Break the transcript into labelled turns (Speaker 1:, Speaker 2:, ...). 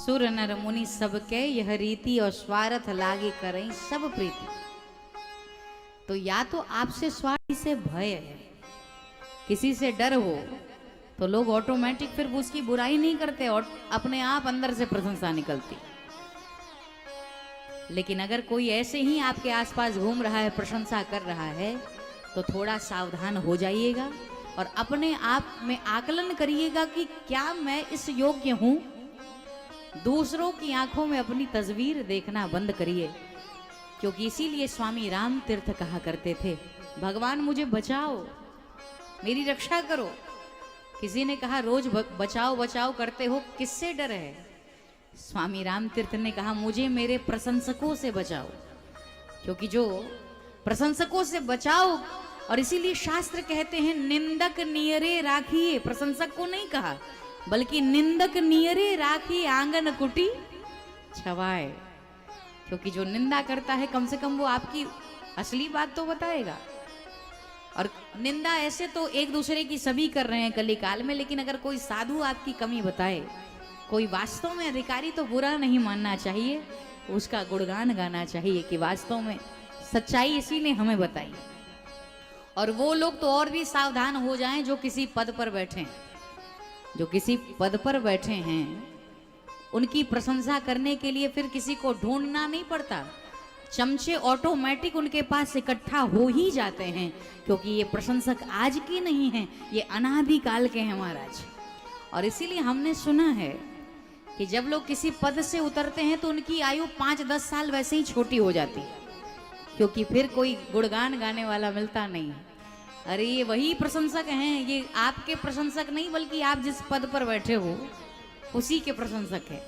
Speaker 1: सुर नर मुनि सबके यह रीति और स्वार्थ लागे करें सब प्रीति। तो या तो आपसे स्वार्थ से भय है, किसी से डर हो, तो लोग ऑटोमेटिक फिर उसकी बुराई नहीं करते और अपने आप अंदर से प्रशंसा निकलती। लेकिन अगर कोई ऐसे ही आपके आसपास घूम रहा है, प्रशंसा कर रहा है, तो थोड़ा सावधान हो जाइएगा और अपने आप में आकलन करिएगा कि क्या मैं इस योग्य हूं। दूसरों की आंखों में अपनी तस्वीर देखना बंद करिए, क्योंकि इसीलिए स्वामी राम तीर्थ कहा करते थे, भगवान मुझे बचाओ, मेरी रक्षा करो। किसी ने कहा रोज बचाओ बचाओ करते हो, किससे डर है? स्वामी राम तीर्थ ने कहा मुझे मेरे प्रशंसकों से बचाओ, क्योंकि जो प्रशंसकों से बचाओ। और इसीलिए शास्त्र कहते हैं निंदक नियरे राखिए, प्रशंसक को नहीं कहा बल्कि निंदक नियरे राखिए आंगन कुटी छवाए। क्योंकि जो निंदा करता है कम से कम वो आपकी असली बात तो बताएगा। और निंदा ऐसे तो एक दूसरे की सभी कर रहे हैं कली काल में, लेकिन अगर कोई साधु आपकी कमी बताए, कोई वास्तव में अधिकारी, तो बुरा नहीं मानना चाहिए, उसका गुणगान गाना चाहिए कि वास्तव में सच्चाई इसी ने हमें बताई। और वो लोग तो और भी सावधान हो जाएं जो किसी पद पर बैठे हैं, जो किसी पद पर बैठे हैं उनकी प्रशंसा करने के लिए फिर किसी को ढूंढना नहीं पड़ता, चमचे ऑटोमेटिक उनके पास इकट्ठा हो ही जाते हैं, क्योंकि ये प्रशंसक आज की नहीं है, ये अनादि काल के हैं महाराज। और इसीलिए हमने सुना है कि जब लोग किसी पद से उतरते हैं तो उनकी आयु 5-10 साल वैसे ही छोटी हो जाती है, क्योंकि फिर कोई गुणगान गाने वाला मिलता नहीं है। अरे ये वही प्रशंसक हैं, ये आपके प्रशंसक नहीं बल्कि आप जिस पद पर बैठे हो उसी के प्रशंसक हैं।